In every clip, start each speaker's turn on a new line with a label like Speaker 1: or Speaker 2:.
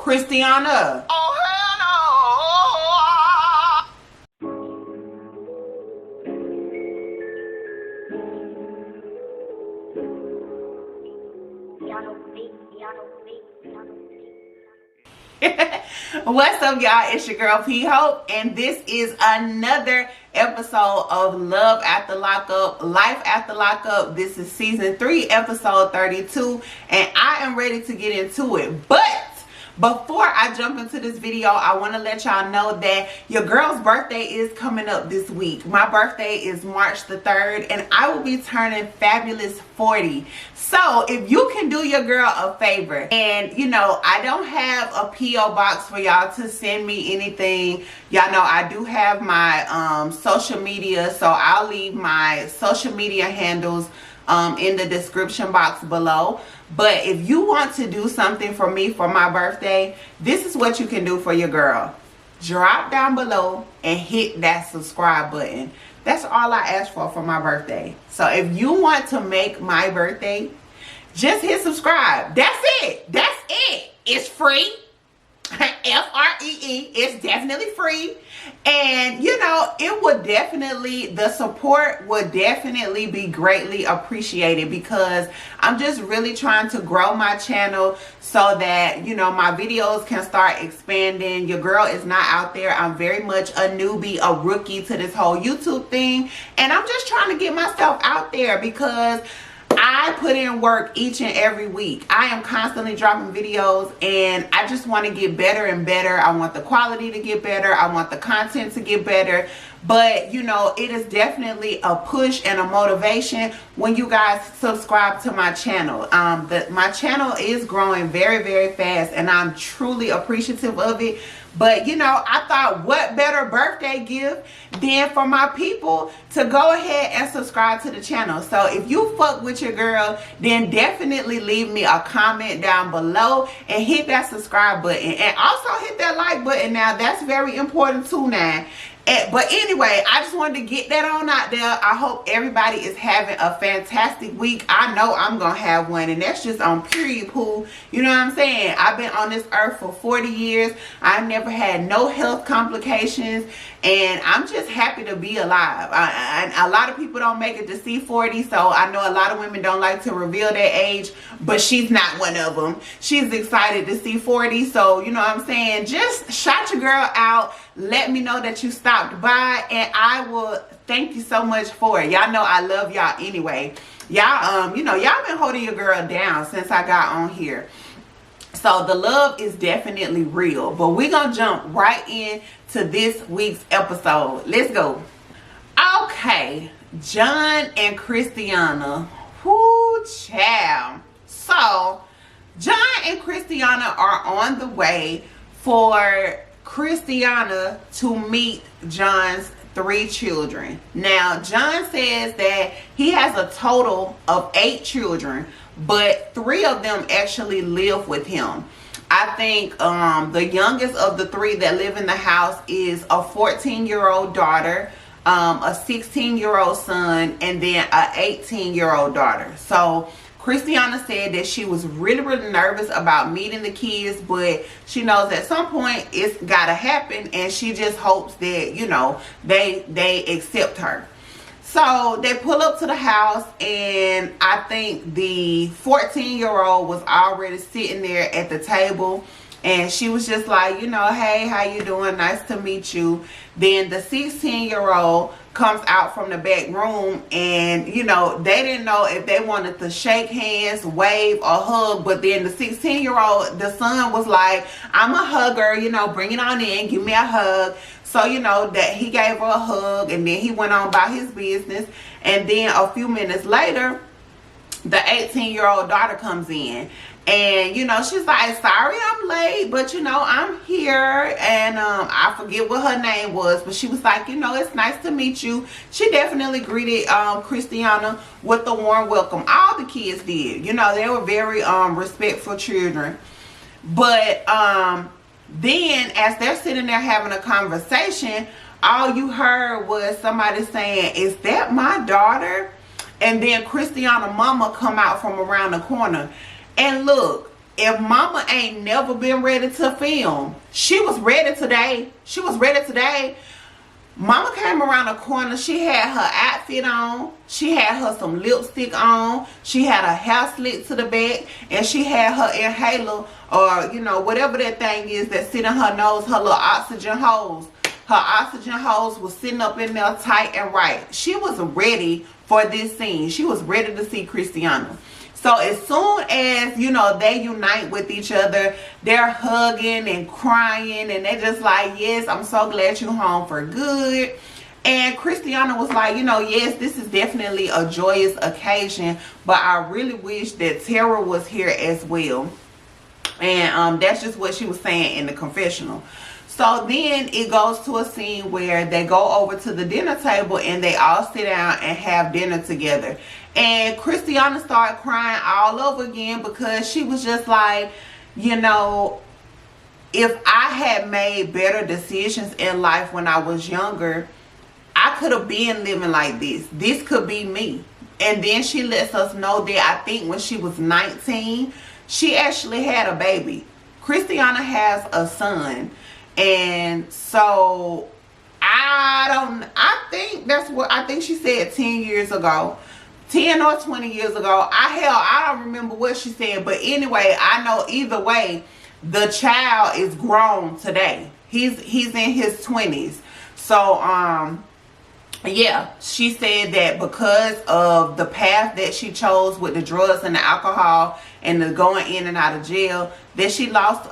Speaker 1: Christiana.
Speaker 2: Oh, hell no.
Speaker 1: What's up, y'all? It's your girl P Hope, and this is another episode of Love After Lockup, Life After Lockup. This is season 3, episode 32, and I am ready to get into it. But before I jump into this video, I want to let y'all know that your girl's birthday is coming up this week. My birthday is March the 3rd, and I will be turning fabulous 40. So if you can do your girl a favor, and you know, I don't have a P.O. box for y'all to send me anything. Y'all know I do have my social media, so I'll leave my social media handles in the description box below. But if you want to do something for me for my birthday, this is what you can do for your girl. Drop down below and hit that subscribe button. That's all I ask for my birthday. So if you want to make my birthday, just hit subscribe. That's it. That's it. It's free. F-R-E-E. It's definitely free. And you know, it would definitely, the support would definitely be greatly appreciated, because I'm just really trying to grow my channel so that, you know, my videos can start expanding. Your girl is not out there. I'm very much a newbie, a rookie to this whole YouTube thing, and I'm just trying to get myself out there because I put in work each and every week. I am constantly dropping videos, and I just want to get better and better. I want the quality to get better. I want the content to get better. But you know, it is definitely a push and a motivation when you guys subscribe to my channel. My channel is growing very, very fast, and I'm truly appreciative of it. But you know, I thought, what better birthday gift than for my people to go ahead and subscribe to the channel. So if you fuck with your girl, then definitely leave me a comment down below and hit that subscribe button, and also hit that like button. Now that's very important too now. But anyway, I just wanted to get that on out there. I hope everybody is having a fantastic week. I know I'm gonna have one, and that's just on period pool. You know what I'm saying? I've been on this earth for 40 years. I've never had no health complications, and I'm just happy to be alive. A lot of people don't make it to see 40, so I know a lot of women don't like to reveal their age, but she's not one of them. She's excited to see 40, so you know what I'm saying? Just shout your girl out. Let me know that you stopped by, and I will thank you so much for it. Y'all know I love y'all anyway. Y'all, you know, y'all been holding your girl down since I got on here. So the love is definitely real. But we're going to jump right into this week's episode. Let's go. Okay, John and Christiana. Whoo, child. So, John and Christiana are on the way for Christiana to meet John's 3 children. Now, John says that he has a total of 8 children, but 3 of them actually live with him. I think the youngest of the 3 that live in the house is a 14-year-old daughter, a 16-year-old son, and then an 18-year-old daughter. So Christiana said that she was really, really nervous about meeting the kids, but she knows at some point it's gotta happen, and she just hopes that, you know, they accept her. So they pull up to the house, and I think the 14-year-old was already sitting there at the table, and she was just like, you know, hey, how you doing? Nice to meet you. Then the 16-year-old comes out from the back room, and you know, they didn't know if they wanted to shake hands, wave, or hug. But then the 16-year-old, the son, was like, I'm a hugger, you know, bring it on in, give me a hug. So you know, that he gave her a hug, and then he went on about his business. And then a few minutes later, the 18-year-old daughter comes in, and you know, she's like, sorry I'm late, but you know, I'm here. And I forget what her name was, but she was like, you know, it's nice to meet you. She definitely greeted Christiana with a warm welcome. All the kids did. You know, they were very respectful children. But then as they're sitting there having a conversation, all you heard was somebody saying, is that my daughter? And then Christiana mama come out from around the corner. And look, if mama ain't never been ready to film, she was ready today. She was ready today. Mama came around the corner. She had her outfit on. She had her some lipstick on. She had her hair slicked to the back. And she had her inhaler, or, you know, whatever that thing is that sit in her nose, her little oxygen hose. Her oxygen hose was sitting up in there tight and right. She was ready for this scene. She was ready to see Christiana. So as soon as, you know, they unite with each other, they're hugging and crying, and they're just like, yes, I'm so glad you're home for good. And Christiana was like, you know, yes, this is definitely a joyous occasion, but I really wish that Tara was here as well. And that's just what she was saying in the confessional. So then it goes to a scene where they go over to the dinner table and they all sit down and have dinner together. And Christiana started crying all over again because she was just like, you know, if I had made better decisions in life when I was younger, I could have been living like this. This could be me. And then she lets us know that I think when she was 19, she actually had a baby. Christiana has a son. And so I think she said 10 years ago. 10 or 20 years ago. I don't remember what she said, but anyway, I know either way, the child is grown today. He's in his 20s. So yeah, she said that because of the path that she chose with the drugs and the alcohol and the going in and out of jail, that she lost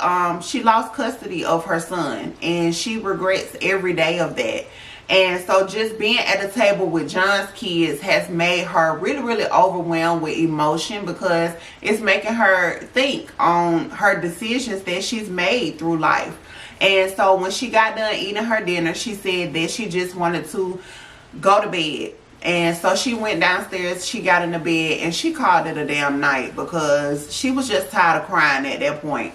Speaker 1: custody of her son, and she regrets every day of that. And so just being at the table with John's kids has made her really, really overwhelmed with emotion, because it's making her think on her decisions that she's made through life. And so when she got done eating her dinner, she said that she just wanted to go to bed. And so she went downstairs, she got in the bed, and she called it a damn night because she was just tired of crying at that point.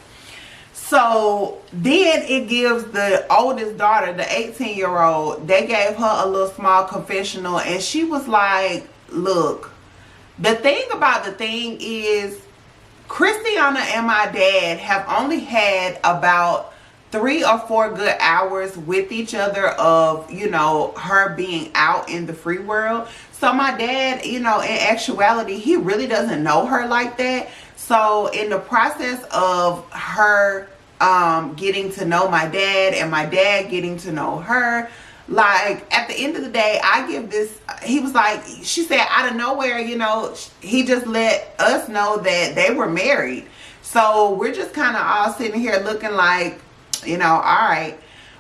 Speaker 1: So then it gives the oldest daughter, the 18-year-old, they gave her a little small confessional, and she was like, look, the thing about the thing is, Christiana and my dad have only had about 3 or 4 good hours with each other of, you know, her being out in the free world. So my dad, you know, in actuality, he really doesn't know her like that. So in the process of her getting to know my dad and my dad getting to know her, like at the end of the day, I give this, he was like, she said out of nowhere, you know, he just let us know that they were married. So we're just kind of all sitting here looking like, you know, all right.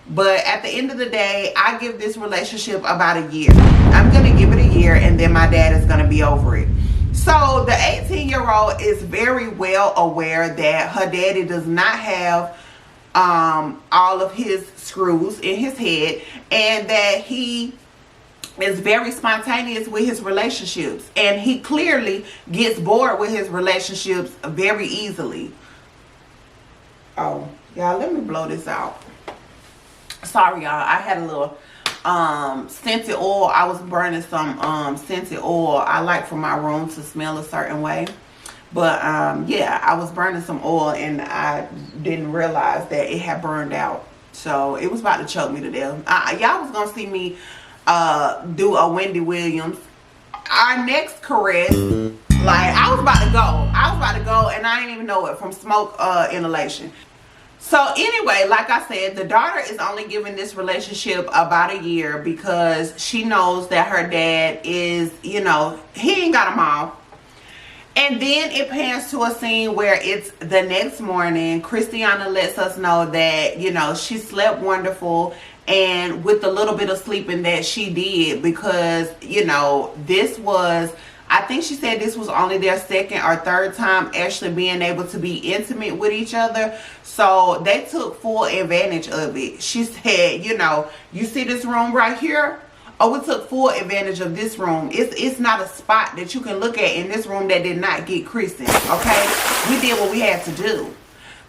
Speaker 1: But at the end of the day, I give this relationship about a year. I'm going to give it a year, and then my dad is going to be over it. So the 18-year-old is very well aware that her daddy does not have all of his screws in his head, and that he is very spontaneous with his relationships, and he clearly gets bored with his relationships very easily. Oh, y'all, let me blow this out. Sorry, y'all, I had a little scented oil. I was burning some scented oil. I like for my room to smell a certain way. But yeah, I was burning some oil, and I didn't realize that it had burned out. So it was about to choke me to death. Y'all was gonna see me do a Wendy Williams. Our next caress, like I was about to go, and I didn't even know it from smoke inhalation. So anyway, like I said, the daughter is only giving this relationship about a year because she knows that her dad is, you know, he ain't got a mom. And then it pans to a scene where it's the next morning. Christiana lets us know that, you know, she slept wonderful, and with the little bit of sleeping that she did, because, you know, this was, I think she said this was only their 2nd or 3rd time actually being able to be intimate with each other. So they took full advantage of it. She said, you know, you see this room right here? Oh, we took full advantage of this room. It's not a spot that you can look at in this room that did not get christened, okay? We did what we had to do.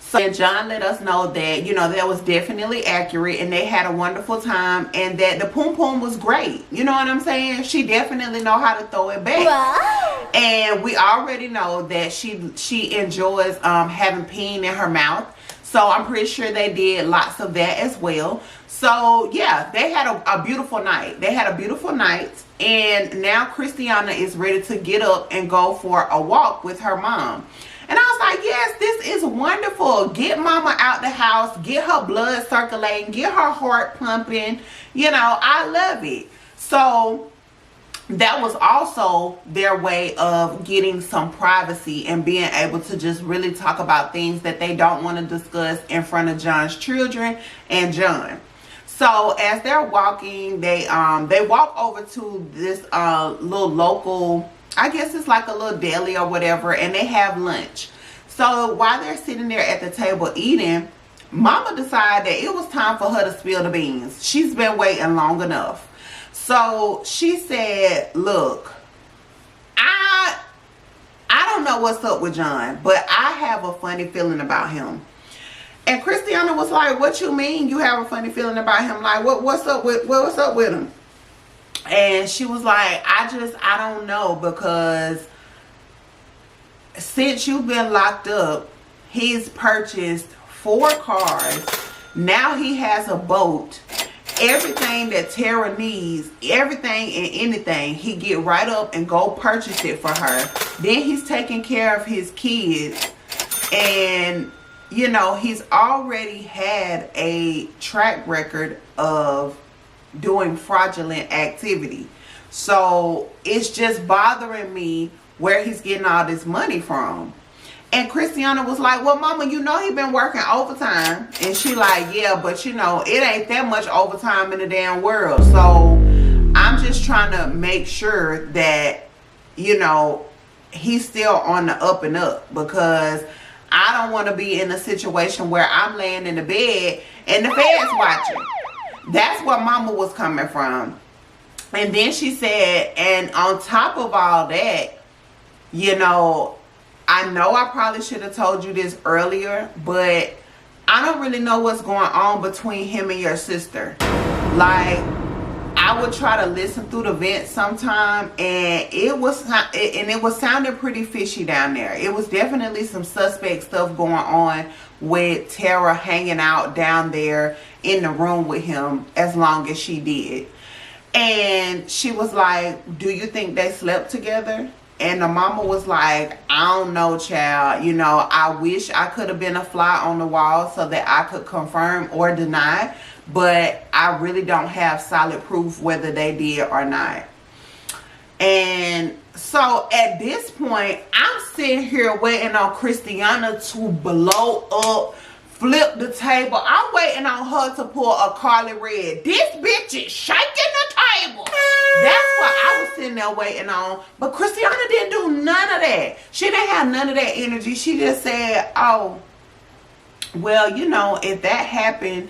Speaker 1: So and John let us know that, you know, that was definitely accurate and they had a wonderful time and that the poom poom was great. You know what I'm saying? She definitely know how to throw it back. Wow. And we already know that she enjoys having peen in her mouth. So I'm pretty sure they did lots of that as well. So yeah, they had a beautiful night. They had a beautiful night. And now Christiana is ready to get up and go for a walk with her mom. And I was like, yes, this is wonderful. Get mama out the house. Get her blood circulating. Get her heart pumping. You know, I love it. So that was also their way of getting some privacy and being able to just really talk about things that they don't want to discuss in front of John's children and John. So as they're walking, they walk over to this little local, I guess it's like a little deli or whatever, and they have lunch. So while they're sitting there at the table eating, mama decided that it was time for her to spill the beans. She's been waiting long enough. So she said, look, I don't know what's up with John, but I have a funny feeling about him. And Christiana was like, what you mean you have a funny feeling about him? Like, what's up with him? And she was like, I don't know, because since you've been locked up, he's purchased 4 cars. Now he has a boat. Everything that Tara needs, everything and anything, he get right up and go purchase it for her. Then he's taking care of his kids. And, you know, he's already had a track record of doing fraudulent activity. So it's just bothering me where he's getting all this money from. And Christiana was like, well, mama, you know he been working overtime. And she like, yeah, but you know, it ain't that much overtime in the damn world. So I'm just trying to make sure that, you know, he's still on the up and up, because I don't want to be in a situation where I'm laying in the bed and the feds watching. That's where mama was coming from. And then she said, and on top of all that, you know I probably should have told you this earlier, but I don't really know what's going on between him and your sister. Like, I would try to listen through the vents sometime, and it was sounding pretty fishy down there. It was definitely some suspect stuff going on with Tara hanging out down there in the room with him as long as she did. And she was like, do you think they slept together? And the mama was like, I don't know, child. You know, I wish I could have been a fly on the wall so that I could confirm or deny, but I really don't have solid proof whether they did or not. And so at this point, I'm sitting here waiting on Christiana to blow up, flip the table. I'm waiting on her to pull a Carly Red. This bitch is shaking the table. That's what I was sitting there waiting on. But Christiana didn't do none of that. She didn't have none of that energy. She just said, oh, well, you know, if that happened,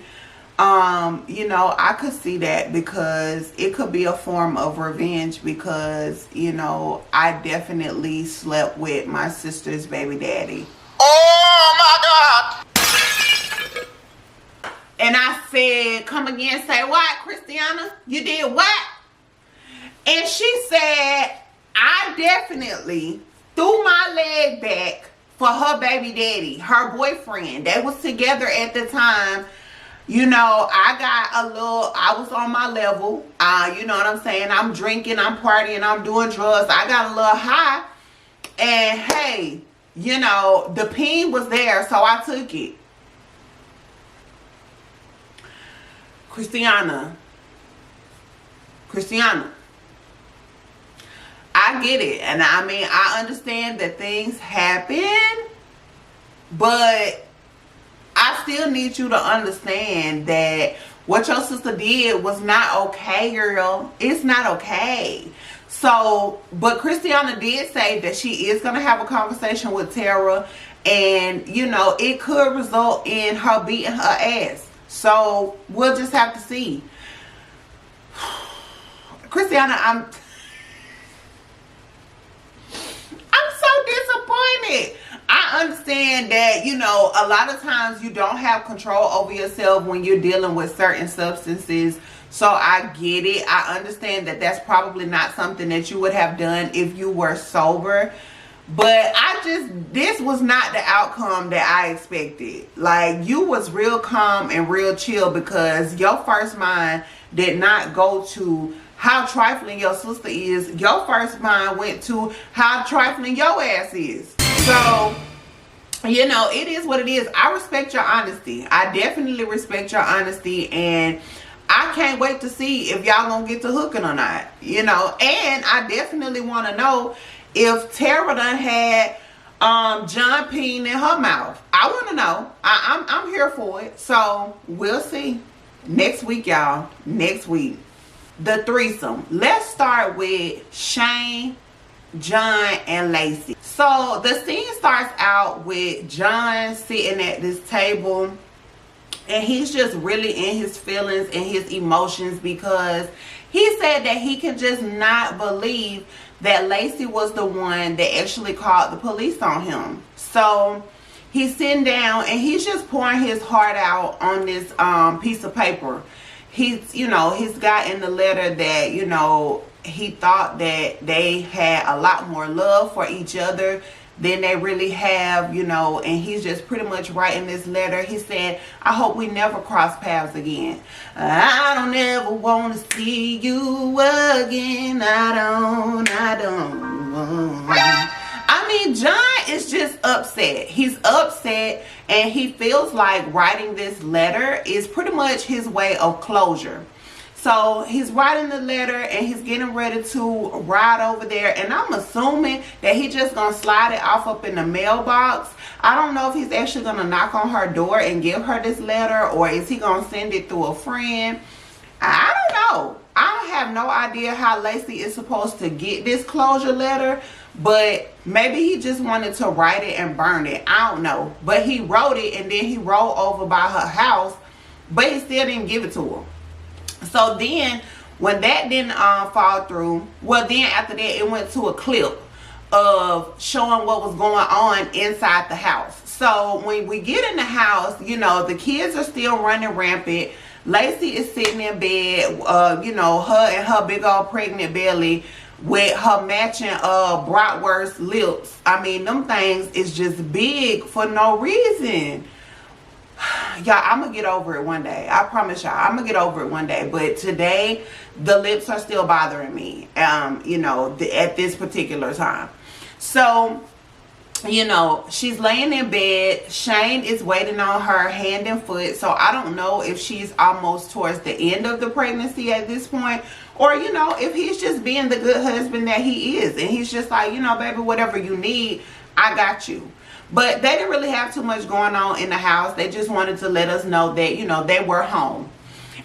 Speaker 1: you know, I could see that, because it could be a form of revenge, because, you know, I definitely slept with my sister's baby daddy.
Speaker 2: Oh my God.
Speaker 1: And I said, come again, say what, Christiana? You did what? And she said, I definitely threw my leg back for her baby daddy, her boyfriend. They was together at the time. You know, I was on my level. You know what I'm saying? I'm drinking, I'm partying, I'm doing drugs. I got a little high. And hey, you know, the peen was there, so I took it. Christiana, I get it. And I mean, I understand that things happen, but I still need you to understand that what your sister did was not okay, girl. It's not okay. So, but Christiana did say that she is going to have a conversation with Tara, and, you know, it could result in her beating her ass. So, we'll just have to see. Christiana, I'm so disappointed. I understand that, you know, a lot of times you don't have control over yourself when you're dealing with certain substances. So I get it. I understand that that's probably not something that you would have done if you were sober. But this was not the outcome that I expected. Like, you was real calm and real chill because your first mind did not go to how trifling your sister is. Your first mind went to how trifling your ass is. So, you know, it is what it is. I respect your honesty. I definitely respect your honesty, and I can't wait to see if y'all gonna get to hooking or not, you know. And I definitely want to know if Tara done had John Peen in her mouth. I want to know. I'm here for it. So we'll see next week, y'all. Next week, the threesome. Let's start with Shane, John, and Lacey. So the scene starts out with John sitting at this table, and he's just really in his feelings and his emotions because he said that he can just not believe that Lacey was the one that actually called the police on him. So he's sitting down and he's just pouring his heart out on this piece of paper. He's got in the letter that, you know, he thought that they had a lot more love for each other than they really have, you know, and he's just pretty much writing this letter. He said, I hope we never cross paths again. I don't ever want to see you again. I don't. I mean, John is just upset. He's upset, and he feels like writing this letter is pretty much his way of closure. So he's writing the letter and he's getting ready to ride over there, and I'm assuming that he just gonna slide it off up in the mailbox. I don't know if he's actually gonna knock on her door and give her this letter, or is he gonna send it through a friend? I don't know. I have no idea how Lacey is supposed to get this closure letter, but maybe he just wanted to write it and burn it. I don't know. But he wrote it and then he rolled over by her house, but he still didn't give it to her. So then when that didn't fall through, well, then after that it went to a clip of showing what was going on inside the house. So when we get in the house, you know, the kids are still running rampant. Lacey is sitting in bed, you know, her and her big old pregnant belly with her matching bratwurst lips. I mean, them things is just big for no reason. Y'all, I'm gonna get over it one day. I promise y'all, I'm gonna get over it one day. But today, the lips are still bothering me, you know, at this particular time. So, you know, she's laying in bed. Shane is waiting on her hand and foot. So I don't know if she's almost towards the end of the pregnancy at this point, or, you know, if he's just being the good husband that he is. And he's just like, you know, baby, whatever you need, I got you. But they didn't really have too much going on in the house. They just wanted to let us know that, you know, they were home.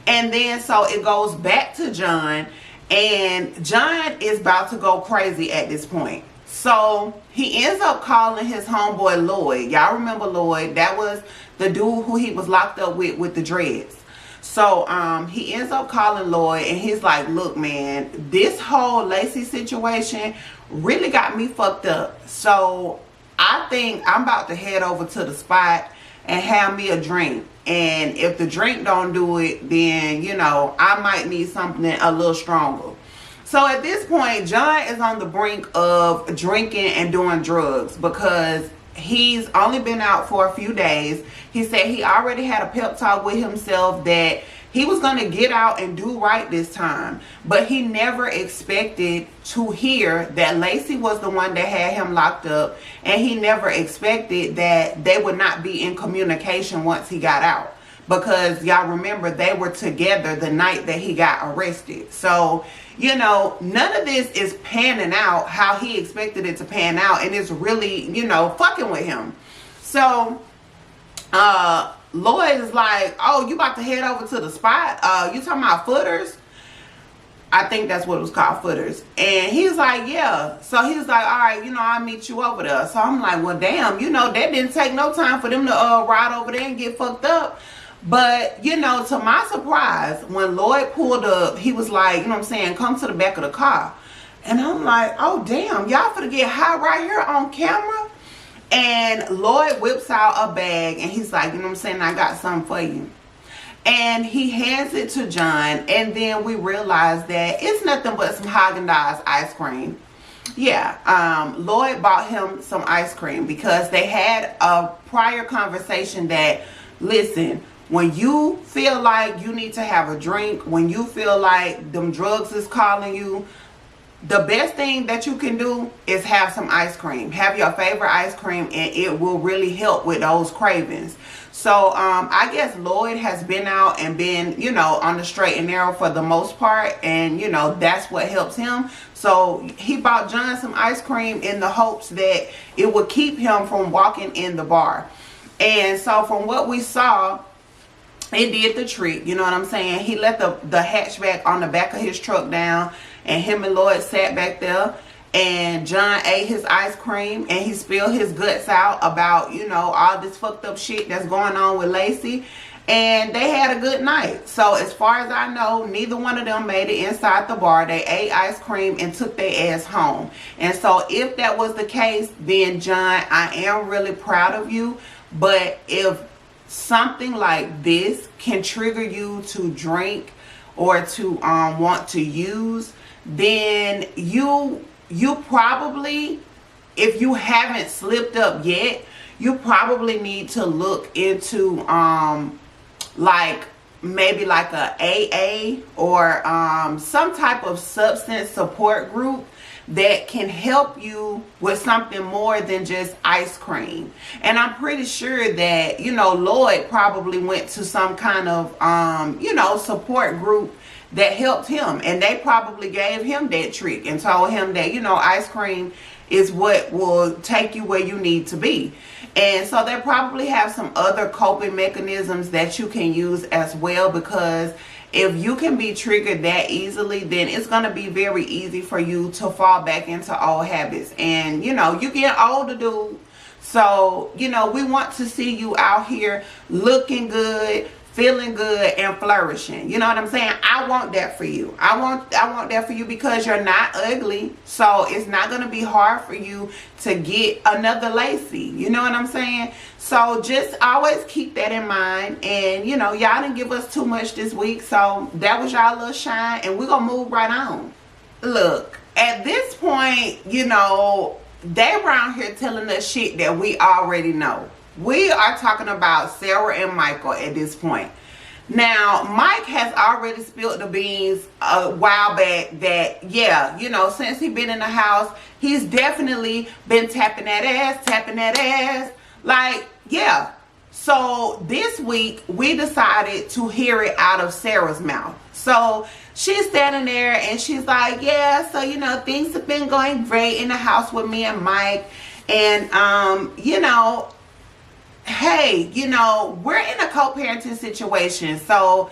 Speaker 1: And then so it goes back to John, and John is about to go crazy at this point. So he ends up calling his homeboy Lloyd. Y'all remember Lloyd? That was the dude who he was locked up with the dreads. So he ends up calling Lloyd, and he's like, look, man, this whole Lacey situation really got me fucked up. So I think I'm about to head over to the spot and have me a drink. And if the drink don't do it, then, you know, I might need something a little stronger. So at this point, John is on the brink of drinking and doing drugs because he's only been out for a few days. He said he already had a pep talk with himself that he was going to get out and do right this time. But he never expected to hear that Lacey was the one that had him locked up. And he never expected that they would not be in communication once he got out. Because y'all remember, they were together the night that he got arrested. So, you know, none of this is panning out how he expected it to pan out. And it's really, you know, fucking with him. So, Lloyd is like, oh, you about to head over to the spot? You talking about Footers? I think that's what it was called, Footers. And he's like, yeah. So he's like, all right, you know, I'll meet you over there. So I'm like, well, damn, you know, that didn't take no time for them to ride over there and get fucked up. But, you know, to my surprise, when Lloyd pulled up, he was like, you know what I'm saying, come to the back of the car. And I'm like, oh, damn, y'all finna get high right here on camera? And Lloyd whips out a bag and he's like, you know what I'm saying, I got something for you. And he hands it to John, and then we realize that it's nothing but some Haagen-Dazs ice cream. Yeah, Lloyd bought him some ice cream because they had a prior conversation that, listen, when you feel like you need to have a drink, when you feel like them drugs is calling you, the best thing that you can do is have some ice cream. Have your favorite ice cream, and it will really help with those cravings. So I guess Lloyd has been out and been, you know, on the straight and narrow for the most part, and you know, that's what helps him. So he bought John some ice cream in the hopes that it would keep him from walking in the bar. And so from what we saw, it did the trick. You know what I'm saying? He let the hatchback on the back of his truck down, and him and Lloyd sat back there, and John ate his ice cream, and he spilled his guts out about, you know, all this fucked up shit that's going on with Lacey, and they had a good night. So as far as I know, neither one of them made it inside the bar. They ate ice cream and took their ass home. And so if that was the case, then John, I am really proud of you. But if something like this can trigger you to drink or to want to use, then you probably, if you haven't slipped up yet, you probably need to look into like maybe like a AA or some type of substance support group that can help you with something more than just ice cream. And I'm pretty sure that, you know, Lloyd probably went to some kind of you know, support group that helped him, and they probably gave him that trick and told him that, you know, ice cream is what will take you where you need to be. And so they probably have some other coping mechanisms that you can use as well, because if you can be triggered that easily, then it's going to be very easy for you to fall back into old habits. And you know, you get older, dude, so you know, we want to see you out here looking good, feeling good, and flourishing. You know what I'm saying? I want that for you. I want that for you, because you're not ugly, so it's not going to be hard for you to get another Lacey. You know what I'm saying? So just always keep that in mind. And you know, y'all didn't give us too much this week, so that was y'all little shine, and we're gonna move right on. Look, at this point, you know, they around here telling us shit that we already know. We are talking about Sarah and Michael at this point. Now, Mike has already spilled the beans a while back that, yeah, you know, since he's been in the house, he's definitely been tapping that ass. Like, yeah. So this week, we decided to hear it out of Sarah's mouth. So she's standing there and she's like, yeah, so, you know, things have been going great in the house with me and Mike. And, you know, hey, you know, we're in a co-parenting situation, so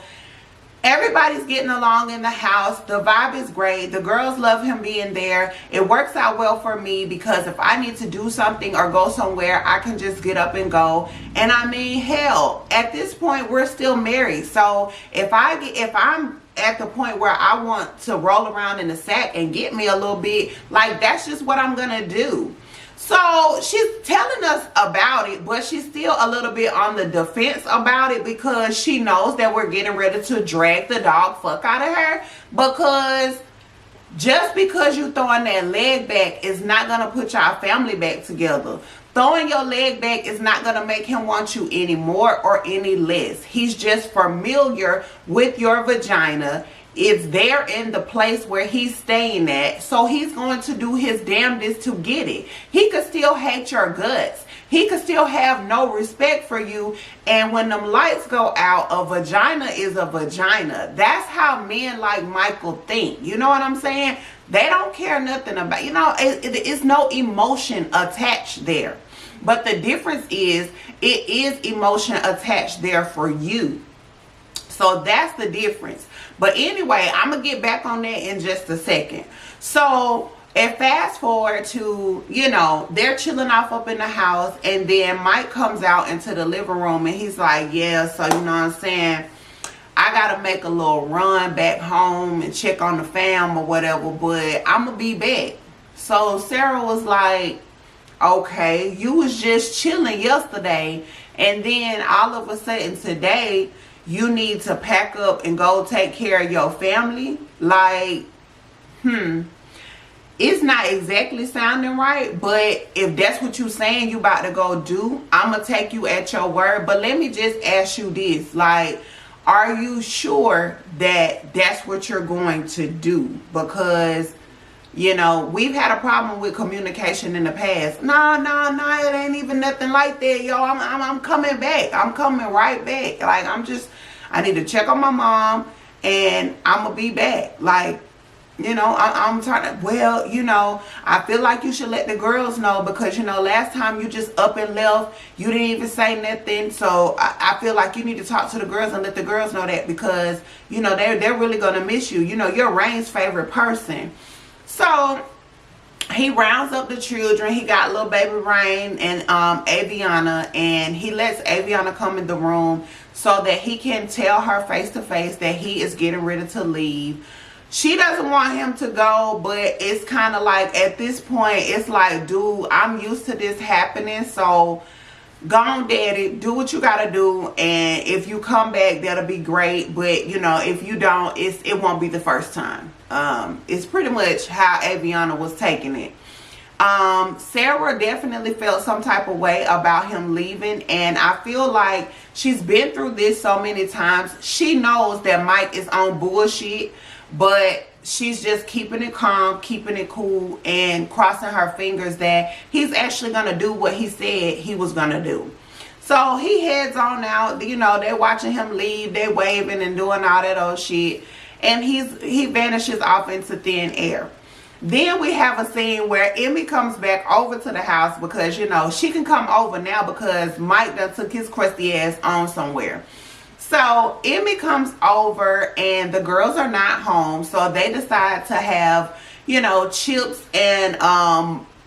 Speaker 1: everybody's getting along in the house. The vibe is great. The girls love him being there. It works out well for me, because if I need to do something or go somewhere, I can just get up and go. And I mean, hell, at this point, we're still married. So if I'm at the point where I want to roll around in the sack and get me a little bit, like, that's just what I'm gonna do. So she's telling us about it, but she's still a little bit on the defense about it, because she knows that we're getting ready to drag the dog fuck out of her. Because just because you throwing that leg back is not going to put your family back together. Throwing your leg back is not going to make him want you any more or any less. He's just familiar with your vagina. It's there in the place where he's staying at, so he's going to do his damnedest to get it. He could still hate your guts. He could still have no respect for you. And when them lights go out, a vagina is a vagina. That's how men like Michael think. You know what I'm saying? They don't care nothing about, you know, it's no emotion attached there. But the difference is, it is emotion attached there for you. So that's the difference. But anyway, I'm going to get back on that in just a second. So, and fast forward to, you know, they're chilling off up in the house. And then Mike comes out into the living room and he's like, yeah, so you know what I'm saying, I got to make a little run back home and check on the fam or whatever, but I'm going to be back. So Sarah was like, Okay, you was just chilling yesterday, and then all of a sudden today you need to pack up and go take care of your family. Like, it's not exactly sounding right, but if that's what you saying you about to go do, I'm gonna take you at your word. But let me just ask you this, like, are you sure that that's what you're going to do? Because, you know, we've had a problem with communication in the past. No, it ain't even nothing like that, yo. I'm coming back. I'm coming right back. Like, I need to check on my mom, and I'm gonna be back. Like, you know, I'm trying to, well, you know, I feel like you should let the girls know, because, you know, last time you just up and left, you didn't even say nothing. So I feel like you need to talk to the girls and let the girls know that, because, you know, they're really gonna miss you. You know, you're Rain's favorite person. So he rounds up the children. He got little baby Rain and Aviana, and he lets Aviana come in the room so that he can tell her face to face that he is getting ready to leave. She doesn't want him to go, but it's kind of like, at this point, it's like, dude, I'm used to this happening, so go on, daddy, do what you gotta do, and if you come back, that'll be great. But, you know, if you don't, it won't be the first time. It's pretty much how Aviana was taking it. Sarah definitely felt some type of way about him leaving, and I feel like she's been through this so many times. She knows that Mike is on bullshit, but she's just keeping it calm, keeping it cool, and crossing her fingers that he's actually gonna do what he said he was gonna do. So he heads on out. You know, they're watching him leave, they're waving and doing all that old shit, and he vanishes off into thin air. Then we have a scene where Emmy comes back over to the house, because, you know, she can come over now because Mike done took his crusty ass on somewhere. So Emmy comes over, and the girls are not home, so they decide to have, you know, chips and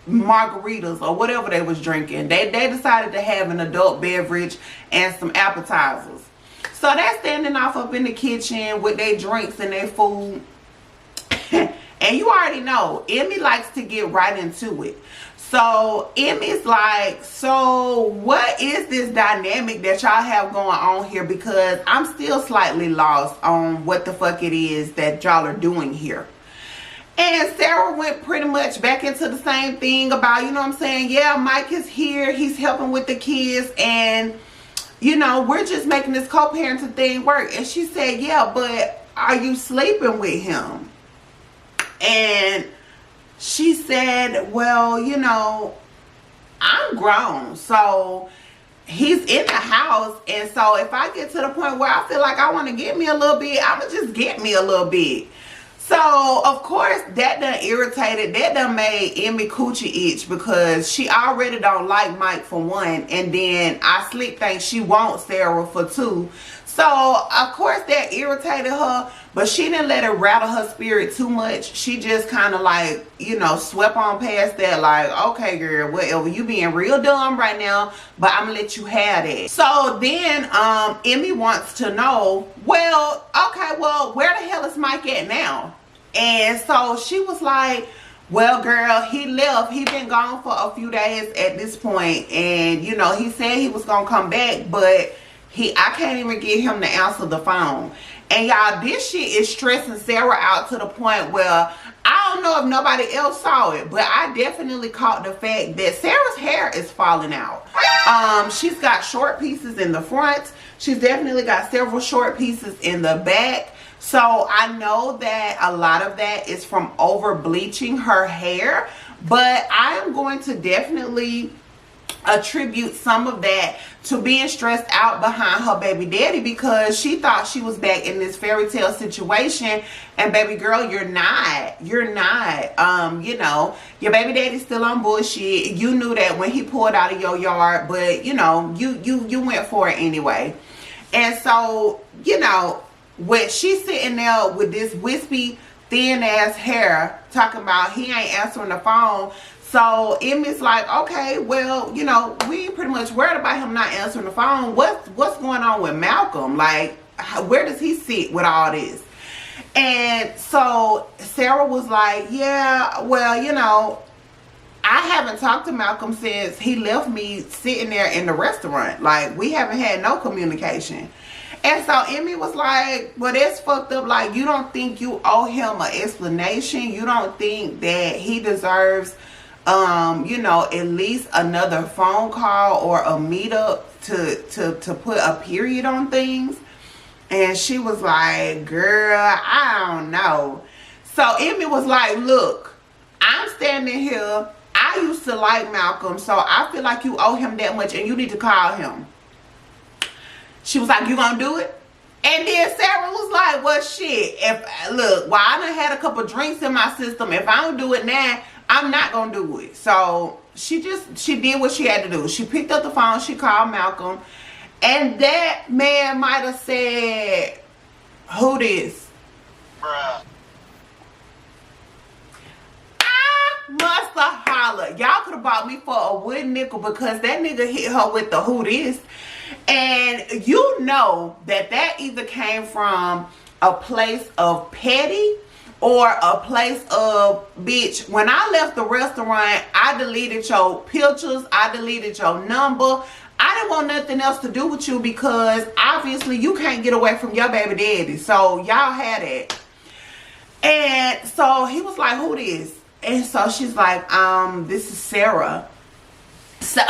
Speaker 1: margaritas or whatever they was drinking. They decided to have an adult beverage and some appetizers. So they're standing off up in the kitchen with their drinks and their food. And you already know, Emmy likes to get right into it. So Emmy's like, so what is this dynamic that y'all have going on here? Because I'm still slightly lost on what the fuck it is that y'all are doing here. And Sarah went pretty much back into the same thing about, you know what I'm saying? Yeah, Mike is here. He's helping with the kids. And, you know, we're just making this co-parenting thing work. And she said, yeah, but are you sleeping with him? And she said, well, you know, I'm grown, so he's in the house, and so if I get to the point where I feel like I want to get me a little bit, I'ma just get me a little bit. So of course that done irritated, that done made Emmy coochie itch, because she already don't like Mike for one, and then I slick think she wants Sarah for two. So of course that irritated her, but she didn't let it rattle her spirit too much. She just kind of like, you know, swept on past that, like, okay girl, whatever, you being real dumb right now, but I'm gonna let you have it. So then Emmy wants to know, well, okay, well, where the hell is Mike at now? And so she was like, well girl, he left. He been gone for a few days at this point, and you know, he said he was gonna come back, but I can't even get him to answer the phone. And y'all, this shit is stressing Sarah out to the point where I don't know if nobody else saw it, but I definitely caught the fact that Sarah's hair is falling out. She's got short pieces in the front. She's definitely got several short pieces in the back. So I know that a lot of that is from over bleaching her hair, but I am going to definitely attribute some of that to being stressed out behind her baby daddy, because she thought she was back in this fairy tale situation, and baby girl, you're not. You know, your baby daddy's still on bullshit. You knew that when he pulled out of your yard, but you know, you went for it anyway. And so, you know, when she's sitting there with this wispy thin ass hair talking about he ain't answering the phone, so Emmy's like, okay, well, you know, we pretty much worried about him not answering the phone. What's going on with Malcolm? Like, where does he sit with all this? And so Sarah was like, yeah, well, you know, I haven't talked to Malcolm since he left me sitting there in the restaurant. Like, we haven't had no communication. And so Emmy was like, well, that's fucked up. Like, you don't think you owe him an explanation? You don't think that he deserves, you know, at least another phone call or a meetup to put a period on things? And she was like, girl, I don't know. So Emmy was like, look, I'm standing here. I used to like Malcolm, so I feel like you owe him that much and you need to call him. She was like, you gonna do it? And then Sarah was like, well, shit, look, while I done had a couple drinks in my system, if I don't do it now, I'm not gonna do it. So she did what she had to do. She picked up the phone, she called Malcolm, and that man might have said, who this?
Speaker 2: Bruh.
Speaker 1: Must have hollered. Y'all could have bought me for a wooden nickel because that nigga hit her with the who this. And you know that either came from a place of petty or a place of, bitch, when I left the restaurant, I deleted your pictures, I deleted your number. I didn't want nothing else to do with you because obviously you can't get away from your baby daddy. So y'all had it. And so he was like, who this? And so she's like, this is Sarah. So,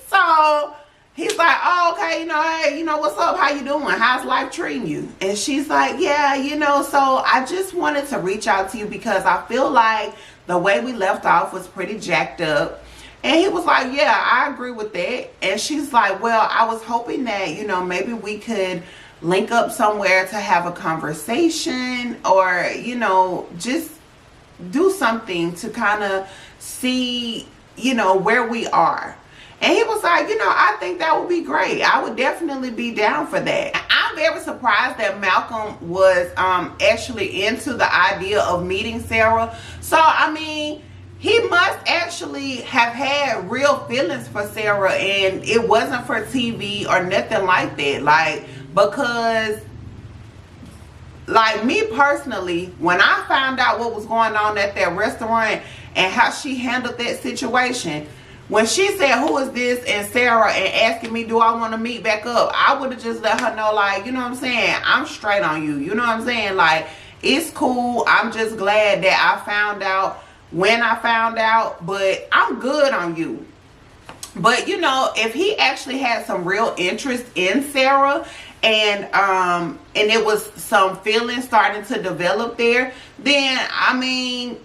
Speaker 1: so he's like, oh, okay, you know, hey, you know, what's up? How you doing? How's life treating you? And she's like, yeah, you know, so I just wanted to reach out to you because I feel like the way we left off was pretty jacked up. And he was like, yeah, I agree with that. And she's like, well, I was hoping that, you know, maybe we could link up somewhere to have a conversation or, you know, just do something to kind of see, you know, where we are. And he was like, you know, I think that would be great. I would definitely be down for that. I'm very surprised that Malcolm was actually into the idea of meeting Sarah. So, I mean, he must actually have had real feelings for Sarah and it wasn't for TV or nothing like that. Like, because like me personally, when I found out what was going on at that restaurant and how she handled that situation, when she said, who is this, and Sarah, and asking me, do I want to meet back up, I would have just let her know, like, you know what I'm saying, I'm straight on you. You know what I'm saying? Like, it's cool. I'm just glad that I found out when I found out, but I'm good on you. But, you know, if he actually had some real interest in Sarah and it was some feelings starting to develop there, then, I mean,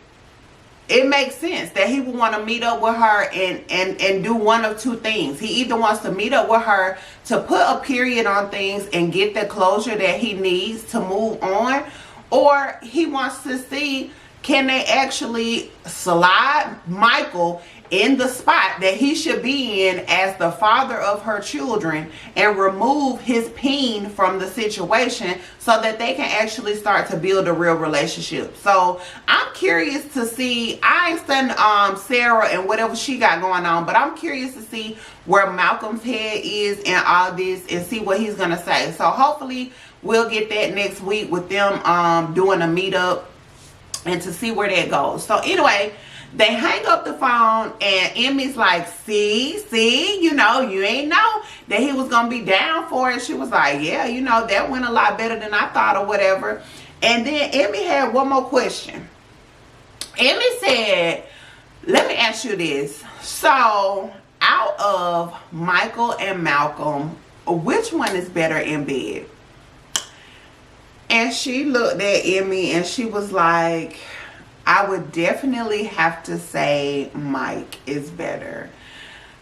Speaker 1: it makes sense that he would want to meet up with her and do one of two things. He either wants to meet up with her to put a period on things and get the closure that he needs to move on, or he wants to see, can they actually slide Michael in the spot that he should be in as the father of her children and remove his pain from the situation so that they can actually start to build a real relationship. So I'm curious to see, I ain't studying Sarah and whatever she got going on, but I'm curious to see where Malcolm's head is in all this and see what he's gonna say. So hopefully we'll get that next week with them doing a meetup and to see where that goes. So anyway, they hang up the phone and Emmy's like, see, you know, you ain't know that he was going to be down for it. She was like, yeah, you know, that went a lot better than I thought or whatever. And then Emmy had one more question. Emmy said, let me ask you this. So out of Michael and Malcolm, which one is better in bed? And she looked at Emmy and she was like, I would definitely have to say Mike is better.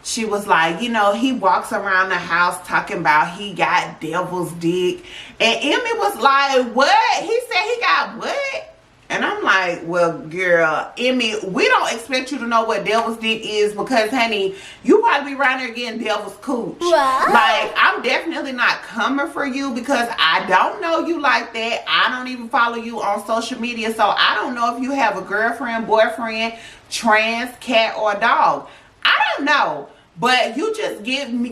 Speaker 1: She was like, you know, he walks around the house talking about he got devil's dick. And Emmy was like, what? He said he got what? And I'm like, well, girl, Emmy, we don't expect you to know what devil's dick is because, honey, you probably be around there getting devil's cooch. What? Like, I'm definitely not coming for you because I don't know you like that. I don't even follow you on social media, so I don't know if you have a girlfriend, boyfriend, trans, cat, or dog. I don't know, but you just give me,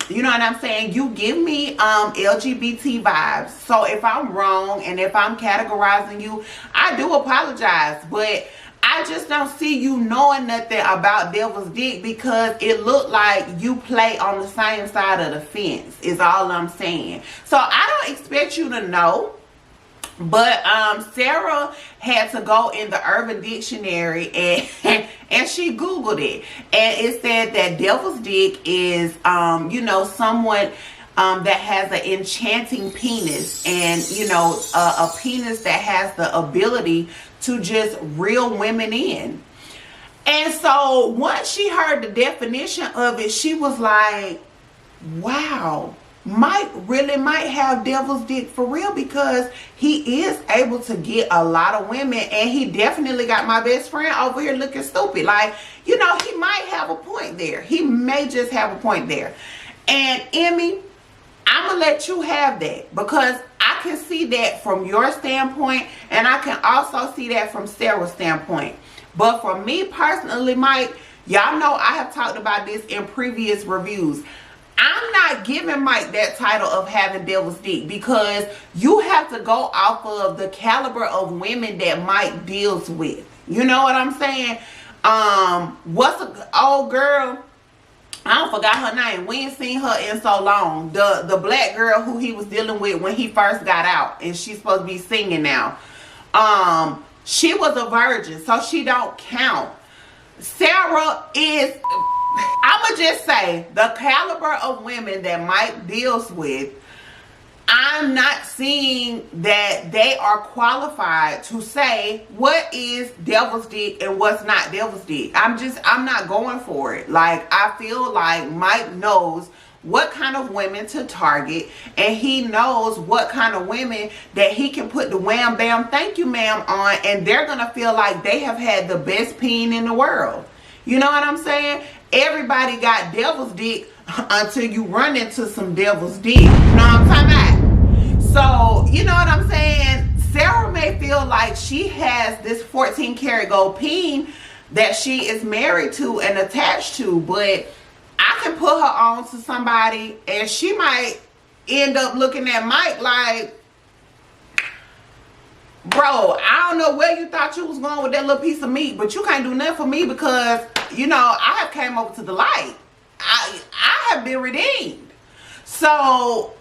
Speaker 1: you know what I'm saying? You give me LGBT vibes. So if I'm wrong and if I'm categorizing you, I do apologize. But I just don't see you knowing nothing about Devil's Dick, because it looked like you play on the same side of the fence, is all I'm saying. So I don't expect you to know. But Sarah had to go in the Urban Dictionary and she Googled it. And it said that Devil's Dick is, you know, someone that has an enchanting penis, and, you know, a penis that has the ability to just reel women in. And so once she heard the definition of it, she was like, wow, Mike really might have Devil's Dick for real, because he is able to get a lot of women, and he definitely got my best friend over here looking stupid. Like, you know, he might have a point there. He may just have a point there. And Emmy, I'm gonna let you have that, because I can see that from your standpoint, and I can also see that from Sarah's standpoint. But for me personally, Mike, y'all know I have talked about this in previous reviews. I'm not giving Mike that title of having Devil's Dick, because you have to go off of the caliber of women that Mike deals with. You know what I'm saying? What's an old girl? I don't forgot her name. We ain't seen her in so long. The black girl who he was dealing with when he first got out, and she's supposed to be singing now. She was a virgin, so she don't count. Sarah is, I'ma just say, the caliber of women that Mike deals with, I'm not seeing that they are qualified to say what is Devil's Dick and what's not Devil's Dick. I'm not going for it. Like, I feel like Mike knows what kind of women to target, and he knows what kind of women that he can put the wham bam thank you ma'am on, and they're gonna feel like they have had the best peen in the world. You know what I'm saying? Everybody got Devil's Dick until you run into some Devil's Dick. You know what I'm talking about? So, you know what I'm saying? Sarah may feel like she has this 14 karat gold peen that she is married to and attached to, but I can put her on to somebody, and she might end up looking at Mike like, bro, I don't know where you thought you was going with that little piece of meat, but you can't do nothing for me, because, you know, I have came over to the light. I have been redeemed. So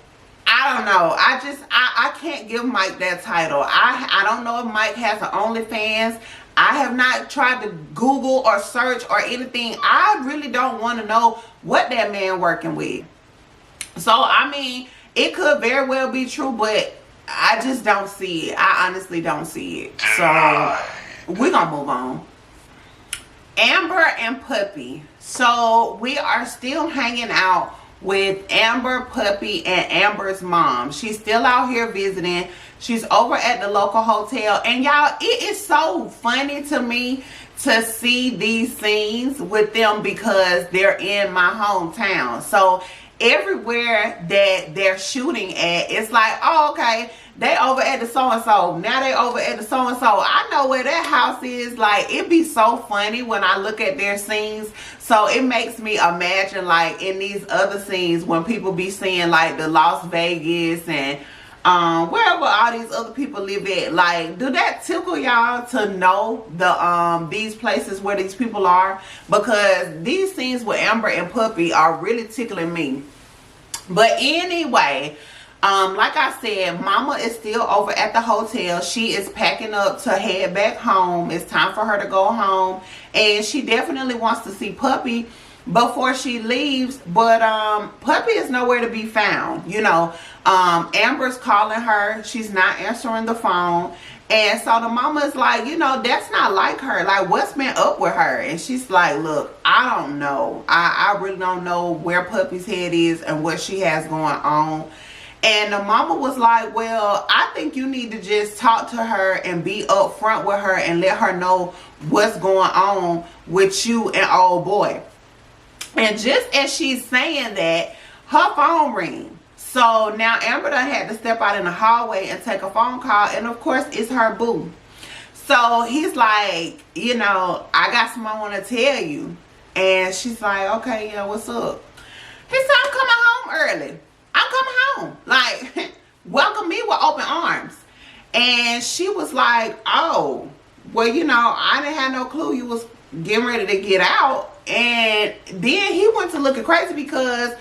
Speaker 1: I don't know. I can't give Mike that title. I don't know if Mike has an OnlyFans. I have not tried to Google or search or anything. I really don't want to know what that man working with. So, I mean, it could very well be true, but I just don't see it. I honestly don't see it. So, we're going to move on. Amber and Puppy. So, we are still hanging out with Amber, Puppy, and Amber's mom. She's still out here visiting. She's over at the local hotel. And y'all, it is so funny to me to see these scenes with them, because they're in my hometown. So everywhere that they're shooting at, it's like, oh, okay, they over at the so-and-so. Now they over at the so-and-so. I know where that house is. Like, it be so funny when I look at their scenes. So it makes me imagine, like, in these other scenes when people be seeing, like, the Las Vegas and wherever all these other people live at. Like, do that tickle y'all to know the these places where these people are? Because these scenes with Amber and Puppy are really tickling me. But anyway, like I said, Mama is still over at the hotel. She is packing up to head back home. It's time for her to go home, and she definitely wants to see Puppy before she leaves, but Puppy is nowhere to be found. You know, Amber's calling her. She's not answering the phone. And so the mama is like, you know, that's not like her. Like, what's been up with her? And she's like, look, I don't know. I really don't know where Puppy's head is and what she has going on. And the mama was like, well, I think you need to just talk to her and be upfront with her and let her know what's going on with you and old boy. And just as she's saying that, her phone rings. So now Amber done had to step out in the hallway and take a phone call. And of course, it's her boo. So he's like, you know, I got something I want to tell you. And she's like, okay, yeah, what's up? He said, I'm coming home early. I'm coming home. Like, welcome me with open arms. And she was like, oh, well, you know, I didn't have no clue you was getting ready to get out. And then he went to looking crazy because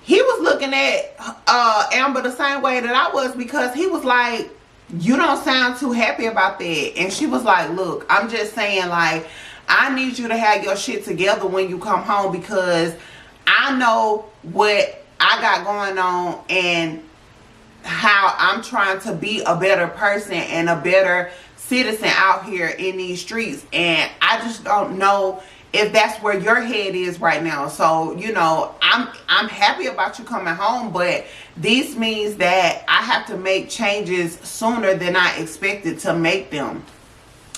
Speaker 1: he was looking at Amber the same way that I was, because he was like, you don't sound too happy about that. And she was like, look, I'm just saying, like, I need you to have your shit together when you come home, because I know what I got going on and how I'm trying to be a better person and a better citizen out here in these streets. And I just don't know if that's where your head is right now. So, you know, I'm happy about you coming home, but this means that I have to make changes sooner than I expected to make them.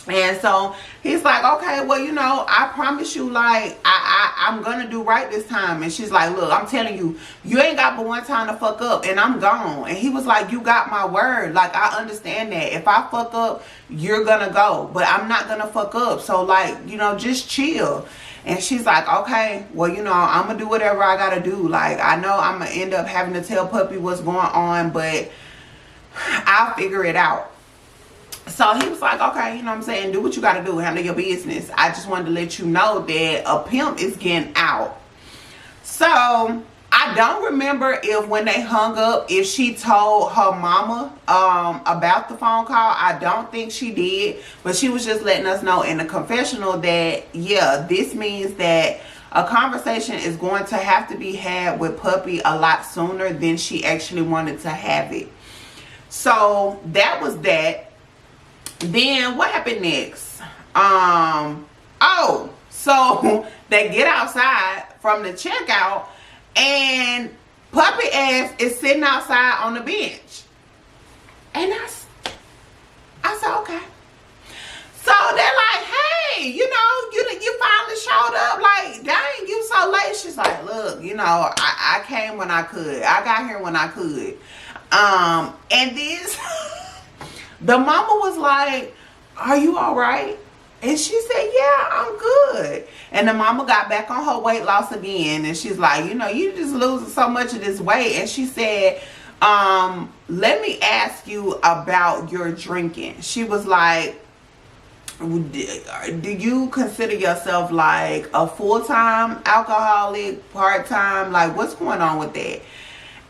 Speaker 1: And so he's like, okay, well, you know, I promise you, like, I'm gonna do right this time. And she's like, look, I'm telling you, you ain't got but one time to fuck up and I'm gone. And he was like, you got my word. Like, I understand that. If I fuck up, you're gonna go, but I'm not gonna fuck up. So, like, you know, just chill. And she's like, okay, well, you know, I'm gonna do whatever I gotta do. Like, I know I'm gonna end up having to tell Puppy what's going on, but I'll figure it out. So he was like, okay, you know what I'm saying, do what you gotta do, handle your business. I just wanted to let you know that a pimp is getting out. So I don't remember if when they hung up, if she told her mama about the phone call. I don't think she did, but she was just letting us know in the confessional that, yeah, this means that a conversation is going to have to be had with Puppy a lot sooner than she actually wanted to have it. So that was that. Then what happened next? Oh, so they get outside from the checkout and Puppy ass is sitting outside on the bench. And I said, okay. So they're like, hey, you know, you finally showed up. Like, dang, you so late. She's like, look, you know, I came when I could. I got here when I could. And this the mama was like, are you all right? And she said, yeah, I'm good. And the mama got back on her weight loss again. And she's like, you know, you just losing so much of this weight. And she said, let me ask you about your drinking. She was like, do you consider yourself like a full-time alcoholic, part-time? Like, what's going on with that?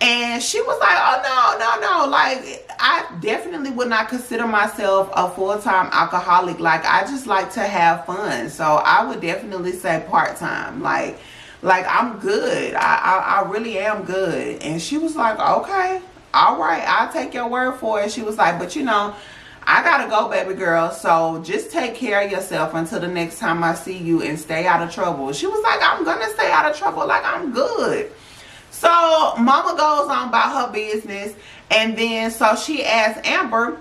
Speaker 1: And she was like, oh, no. Like, I definitely would not consider myself a full-time alcoholic. Like, I just like to have fun. So I would definitely say part-time. Like I'm good. I really am good. And she was like, okay, all right, I'll take your word for it. She was like, but you know, I gotta go, baby girl. So just take care of yourself until the next time I see you and stay out of trouble. She was like, I'm gonna stay out of trouble. Like, I'm good. So mama goes on about her business, and then so she asked Amber,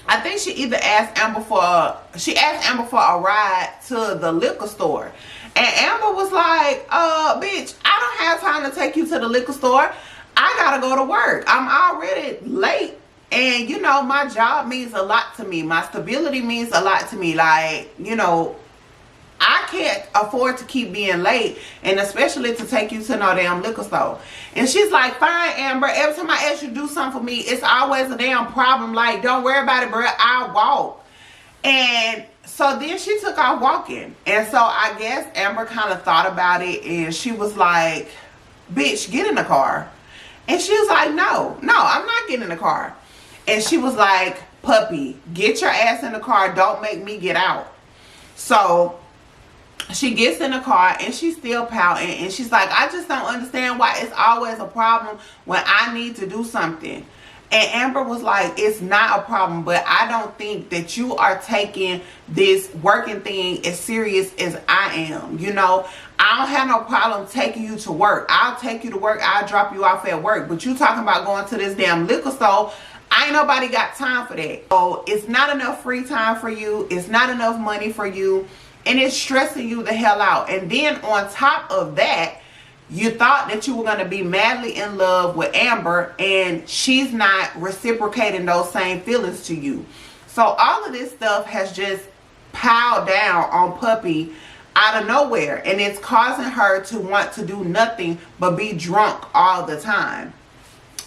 Speaker 1: I think she either asked Amber for a ride to the liquor store. And Amber was like, bitch, I don't have time to take you to the liquor store. I gotta go to work. I'm already late. And you know, my job means a lot to me. My stability means a lot to me. Like, you know, I can't afford to keep being late, and especially to take you to no damn liquor store. And she's like, fine, Amber, every time I ask you to do something for me, it's always a damn problem. Like, don't worry about it, bro, I'll walk. And so then she took off walking. And so I guess Amber kind of thought about it, and she was like, bitch, get in the car. And she was like, no, I'm not getting in the car. And she was like, Puppy, get your ass in the car, don't make me get out. So she gets in the car and she's still pouting, and she's like, I just don't understand why it's always a problem when I need to do something. And Amber was like, it's not a problem, but I don't think that you are taking this working thing as serious as I am. You know, I don't have no problem taking you to work. I'll take you to work. I'll drop you off at work. But you talking about going to this damn liquor store, ain't nobody got time for that. So it's not enough free time for you. It's not enough money for you. And it's stressing you the hell out. And then on top of that, you thought that you were going to be madly in love with Amber, and she's not reciprocating those same feelings to you. So all of this stuff has just piled down on Puppy out of nowhere, and it's causing her to want to do nothing but be drunk all the time.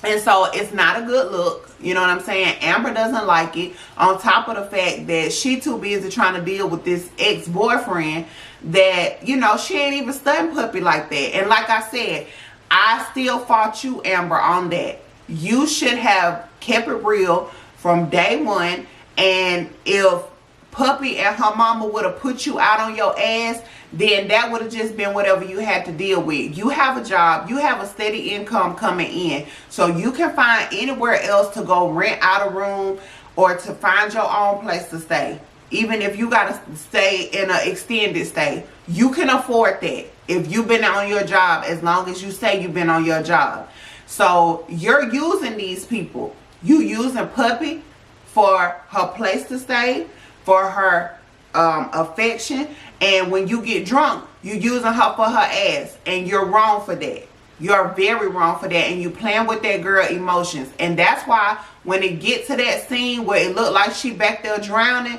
Speaker 1: And so it's not a good look. You know what I'm saying? Amber doesn't like it. On top of the fact that she too busy trying to deal with this ex-boyfriend that, you know, she ain't even studying puppy like that. And like I said, I still fought you, Amber, on that. You should have kept it real from day one. And if Puppy and her mama would have put you out on your ass, then that would have just been whatever you had to deal with. You have a job. You have a steady income coming in. So you can find anywhere else to go rent out a room or to find your own place to stay. Even if you got to stay in an extended stay, you can afford that if you've been on your job, as long as you say you've been on your job. So you're using these people. You using Puppy for her place to stay, for her affection, and when you get drunk, you're using her for her ass, and you're wrong for that. You're very wrong for that, and you playing with that girl emotions. And that's why when it gets to that scene where it looked like she back there drowning,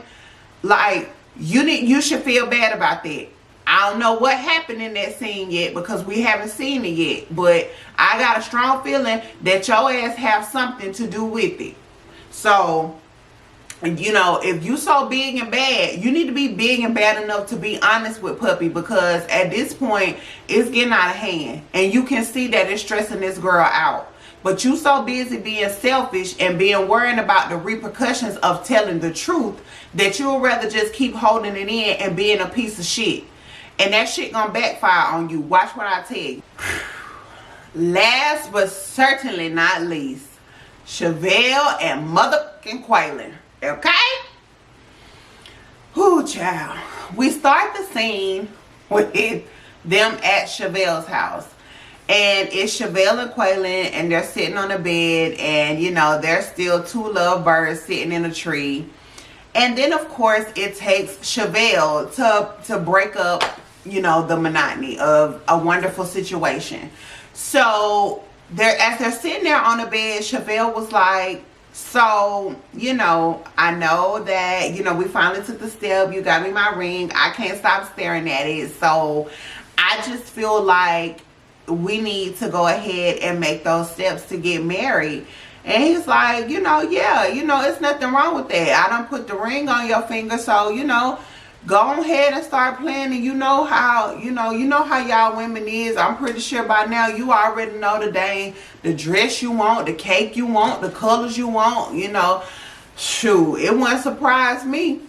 Speaker 1: like, you should feel bad about that. I don't know what happened in that scene yet because we haven't seen it yet, but I got a strong feeling that your ass have something to do with it. So, you know, if you so big and bad, you need to be big and bad enough to be honest with Puppy, because at this point it's getting out of hand and you can see that it's stressing this girl out. But you so busy being selfish and being worrying about the repercussions of telling the truth that you would rather just keep holding it in and being a piece of shit. And that shit gonna backfire on you. Watch what I tell you. Last but certainly not least, Chevelle and motherfucking Quaylon. Okay? Whoo, child. We start the scene with them at Chevelle's house. And it's Chevelle and Quaylon, and they're sitting on the bed, and, you know, there's still two lovebirds sitting in a tree. And then, of course, it takes Chevelle to break up, you know, the monotony of a wonderful situation. So, as they're sitting there on the bed, Chevelle was like, so, you know, I know that, you know, we finally took the step. You got me my ring. I can't stop staring at it. So, I just feel like we need to go ahead and make those steps to get married. And he's like, you know, yeah, you know, it's nothing wrong with that. I done put the ring on your finger, so, you know, go ahead and start planning. You know how y'all women is. I'm pretty sure by now you already know the dress you want, the cake you want, the colors you want, you know. Shoot, it wouldn't surprise me.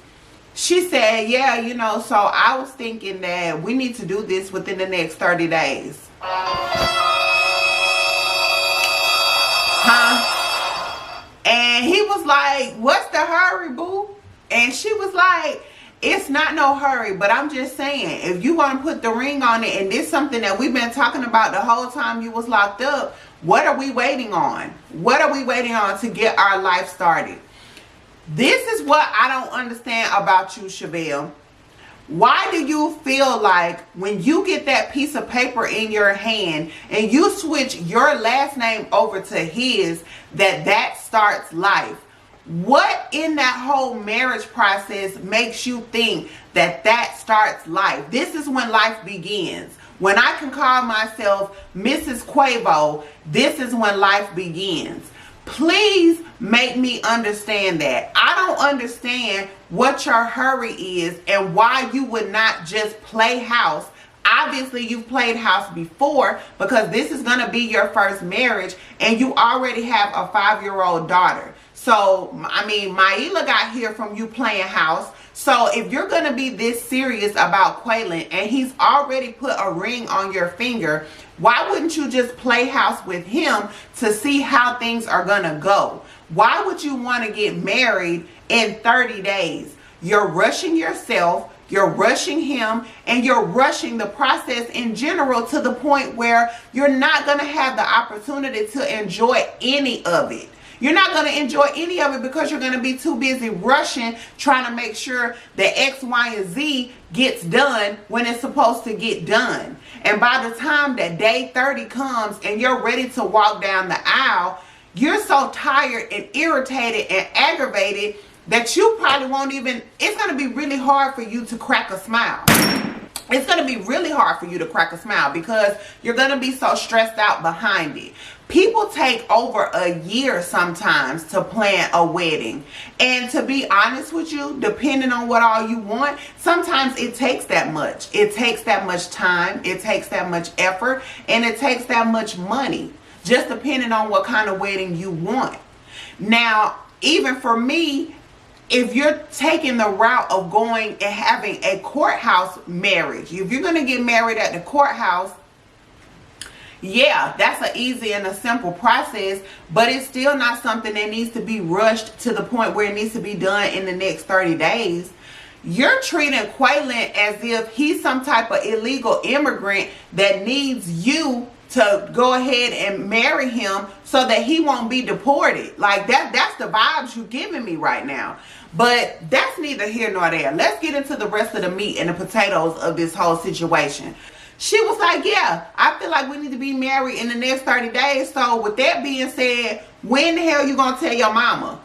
Speaker 1: She said, yeah, you know, so I was thinking that we need to do this within the next 30 days. Huh? And he was like, what's the hurry, boo? And she was like, it's not no hurry, but I'm just saying, if you want to put the ring on it, and this is something that we've been talking about the whole time you was locked up, what are we waiting on? What are we waiting on to get our life started? This is what I don't understand about you, Chevelle. Why do you feel like when you get that piece of paper in your hand and you switch your last name over to his, that starts life? What in that whole marriage process makes you think that starts life? This is when life begins. When I can call myself Mrs. Quavo, this is when life begins. Please make me understand that. I don't understand what your hurry is and why you would not just play house. Obviously, you've played house before because this is going to be your first marriage and you already have a 5-year-old daughter. So, I mean, Maila got here from you playing house. So, if you're going to be this serious about Quaylon and he's already put a ring on your finger, why wouldn't you just play house with him to see how things are going to go? Why would you want to get married in 30 days? You're rushing yourself, you're rushing him, and you're rushing the process in general to the point where you're not going to have the opportunity to enjoy any of it. You're not going to enjoy any of it because you're going to be too busy rushing, trying to make sure that X, Y, and Z gets done when it's supposed to get done. And by the time that day 30 comes and you're ready to walk down the aisle, you're so tired and irritated and aggravated that you probably won't even, it's going to be really hard for you to crack a smile. it's going to be really hard for you to crack a smile because you're going to be so stressed out behind it. People take over a year sometimes to plan a wedding. And to be honest with you, depending on what all you want, sometimes it takes that much. It takes that much time. It takes that much effort. And it takes that much money. Just depending on what kind of wedding you want. Now, even for me, if you're taking the route of going and having a courthouse marriage, if you're going to get married at the courthouse, yeah, that's an easy and a simple process, but it's still not something that needs to be rushed to the point where it needs to be done in the next 30 days. You're treating Quaylon as if he's some type of illegal immigrant that needs you to go ahead and marry him so that he won't be deported. Like that's the vibes you're giving me right now. But that's neither here nor there. Let's get into the rest of the meat and the potatoes of this whole situation. She was like, yeah, I feel like we need to be married in the next 30 days. So with that being said, when the hell you gonna tell your mama?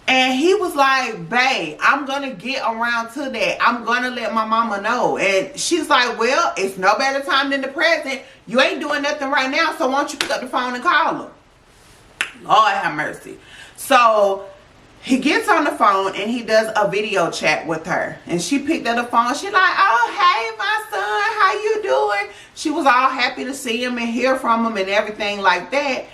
Speaker 1: And he was like, babe, I'm gonna get around to that. I'm gonna let my mama know. And she's like, well, it's no better time than the present. You ain't doing nothing right now, so why don't you pick up the phone and call her? Lord have mercy. So he gets on the phone and he does a video chat with her. And she picked up the phone. She's like, oh, hey, my son, how you doing? She was all happy to see him and hear from him and everything like that.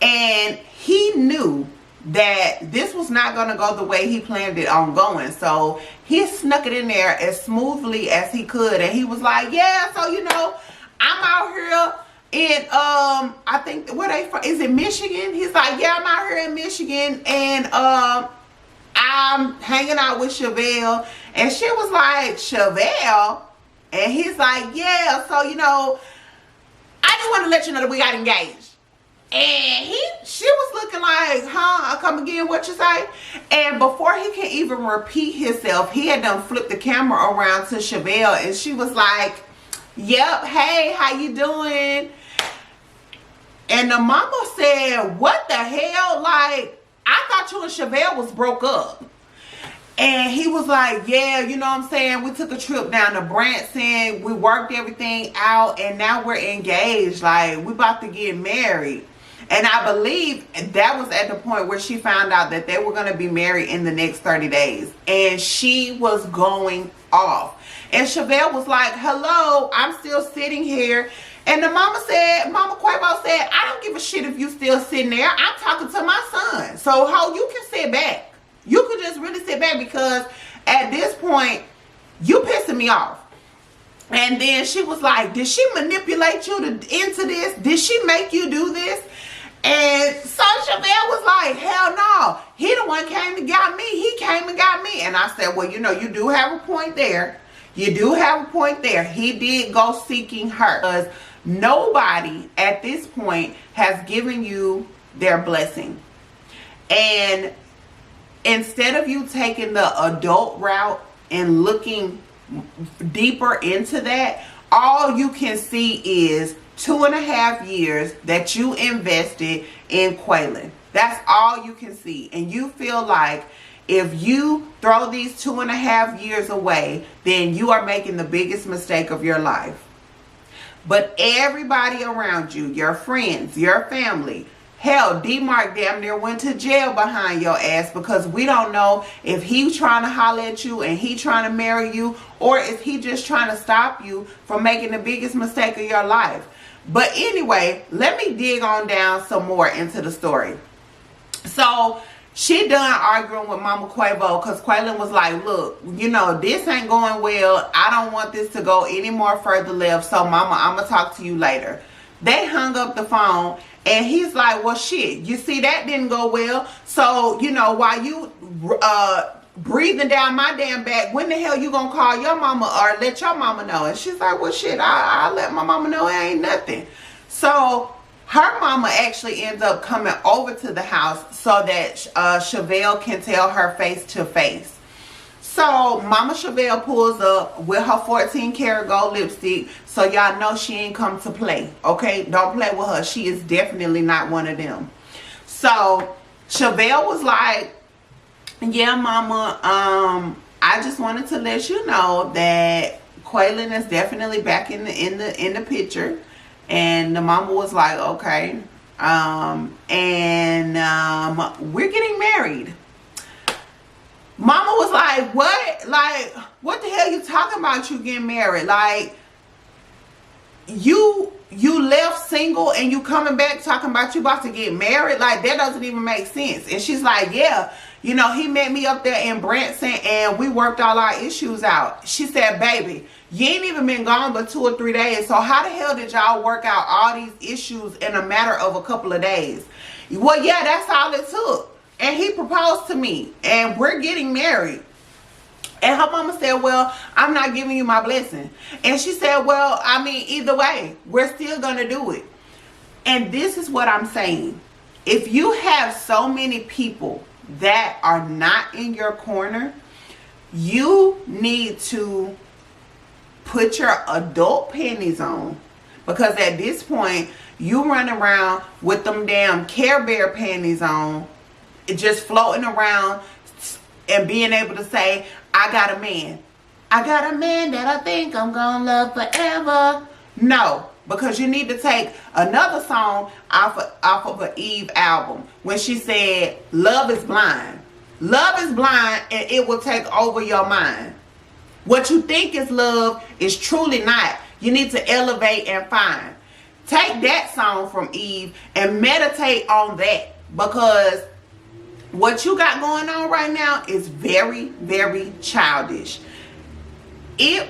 Speaker 1: And he knew that this was not going to go the way he planned it on going. So he snuck it in there as smoothly as he could. And he was like, yeah, so, you know, I'm out here in, I think, where they from? Is it Michigan? He's like, yeah, I'm out here in Michigan. And I'm hanging out with Chevelle. And she was like, Chevelle? And he's like, yeah, so, you know, I just want to let you know that we got engaged. And she was looking like, huh, I'll come again, what you say? And before he can even repeat himself, he had done flipped the camera around to Chevelle. And she was like, yep, hey, how you doing? And the mama said, what the hell? Like, I thought you and Chevelle was broke up. And he was like, yeah, you know what I'm saying? We took a trip down to Branson. We worked everything out. And now we're engaged. Like, we about to get married. And I believe that was at the point where she found out that they were going to be married in the next 30 days. And she was going off. And Chevelle was like, hello, I'm still sitting here. And the mama said, Mama Quavo said, I don't give a shit if you still sitting there. I'm talking to my son. So how you can sit back. You could just really sit back because at this point, you pissing me off. And then she was like, did she manipulate you into this? Did she make you do this? And so Chevelle was like, hell no. He the one came and got me. He came and got me. And I said, well, you know, you do have a point there. You do have a point there. He did go seeking her. Because nobody at this point has given you their blessing. And instead of you taking the adult route and looking deeper into that, all you can see is 2.5 years that you invested in Quaylon. That's all you can see. And you feel like if you throw these 2.5 years away, then you are making the biggest mistake of your life. But everybody around you, your friends, your family, hell, D-Mark damn near went to jail behind your ass because we don't know if he trying to holler at you and he trying to marry you, or if he just trying to stop you from making the biggest mistake of your life. But anyway, let me dig on down some more into the story. So she done arguing with Mama Quavo because Quaylon was like, look, you know, this ain't going well. I don't want this to go any more further left. So Mama, I'm going to talk to you later. They hung up the phone and he's like, well, shit, you see, that didn't go well. So, you know, while you breathing down my damn back, when the hell you gonna call your mama or let your mama know? And she's like, well, shit, I'll let my mama know it ain't nothing. So her mama actually ends up coming over to the house so that Chevelle can tell her face to face. So Mama Chevelle pulls up with her 14 karat gold lipstick, so y'all know she ain't come to play. Okay, don't play with her. She is definitely not one of them. So Chevelle was like, yeah, Mama, I just wanted to let you know that Quaylon is definitely back in the picture, and the mama was like, okay, we're getting married. Mama was like, what? Like, what the hell you talking about? You getting married? Like, you left single and you coming back talking about you about to get married? Like, that doesn't even make sense. And she's like, yeah, you know, he met me up there in Branson and we worked all our issues out. She said, baby, you ain't even been gone but 2 or 3 days. So how the hell did y'all work out all these issues in a matter of a couple of days? Well, yeah, that's all it took. And he proposed to me and we're getting married. And her mama said, well, I'm not giving you my blessing. And she said, well, I mean, either way, we're still going to do it. And this is what I'm saying. If you have so many people that are not in your corner, you need to put your adult panties on. Because at this point, you run around with them damn Care Bear panties on, just floating around and being able to say, I got a man. I got a man that I think I'm gonna love forever. No, because you need to take another song off of an Eve album when she said, love is blind. Love is blind and it will take over your mind. What you think is love is truly not. You need to elevate and find. Take that song from Eve and meditate on that, because what you got going on right now is very, very childish. If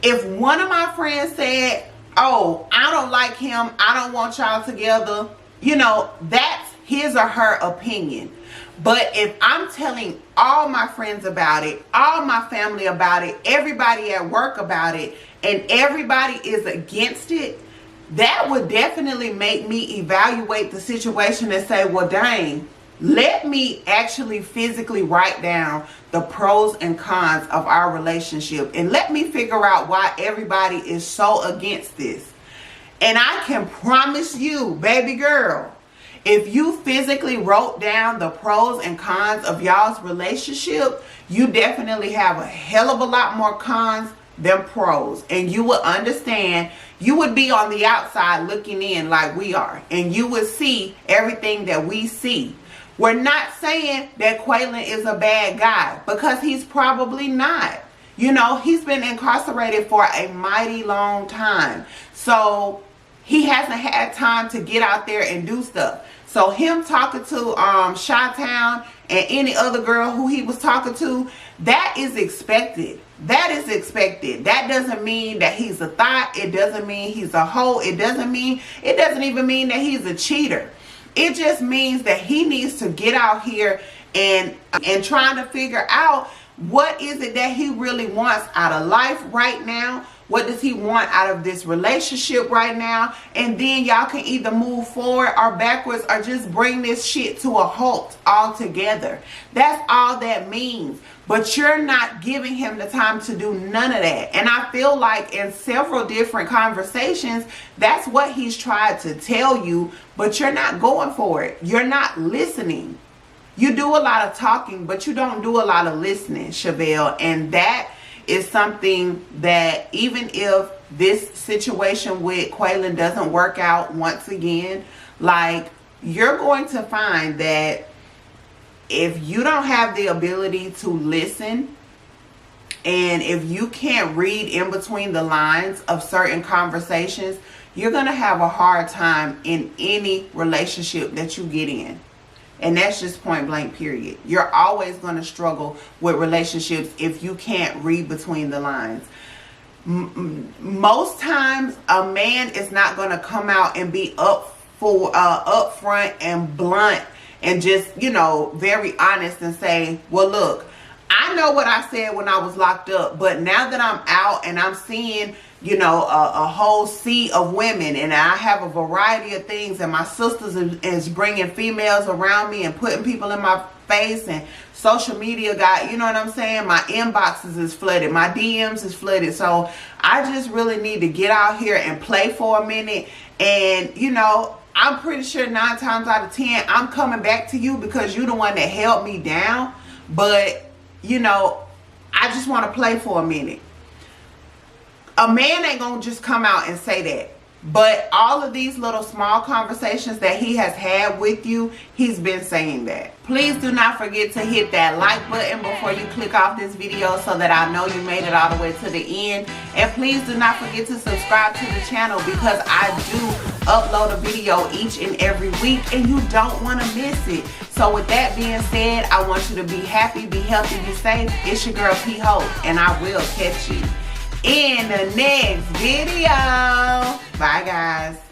Speaker 1: one of my friends said, oh, I don't like him, I don't want y'all together, you know, that's his or her opinion. But if I'm telling all my friends about it, all my family about it, everybody at work about it, and everybody is against it, that would definitely make me evaluate the situation and say, well, dang, let me actually physically write down the pros and cons of our relationship, and let me figure out why everybody is so against this. And I can promise you, baby girl, if you physically wrote down the pros and cons of y'all's relationship, you definitely have a hell of a lot more cons than pros. And you would understand, you would be on the outside looking in like we are, and you would see everything that we see. We're not saying that Quaylon is a bad guy, because he's probably not. You know, he's been incarcerated for a mighty long time. So he hasn't had time to get out there and do stuff. So him talking to Chi-Town and any other girl who he was talking to, that is expected. That is expected. That doesn't mean that he's a thot. It doesn't mean he's a hoe. It doesn't even mean that he's a cheater. It just means that he needs to get out here and trying to figure out what is it that he really wants out of life right now. What does he want out of this relationship right now? And then y'all can either move forward or backwards, or just bring this shit to a halt altogether. That's all that means. But you're not giving him the time to do none of that. And I feel like in several different conversations, that's what he's tried to tell you, but you're not going for it. You're not listening. You do a lot of talking, but you don't do a lot of listening, Chevelle. And that is something that, even if this situation with Quaylon doesn't work out once again, like, you're going to find that if you don't have the ability to listen, and if you can't read in between the lines of certain conversations, you're going to have a hard time in any relationship that you get in. And that's just point blank, period. You're always going to struggle with relationships if you can't read between the lines. Most times, a man is not going to come out and be upfront and blunt and just, you know, very honest and say, well, look, I know what I said when I was locked up, but now that I'm out and I'm seeing, you know, a whole sea of women, and I have a variety of things, and my sisters is bringing females around me and putting people in my face, and social media got, you know what I'm saying, my inboxes is flooded, my DMs is flooded. So I just really need to get out here and play for a minute. And, you know, I'm pretty sure 9 times out of 10, I'm coming back to you because you're the one that held me down. But, you know, I just want to play for a minute. A man ain't gonna just come out and say that. But all of these little small conversations that he has had with you, he's been saying that. Please do not forget to hit that like button before you click off this video so that I know you made it all the way to the end. And please do not forget to subscribe to the channel because I do upload a video each and every week and you don't want to miss it. So with that being said, I want you to be happy, be healthy, be safe. It's your girl P Hope and I will catch you in the next video. Bye guys.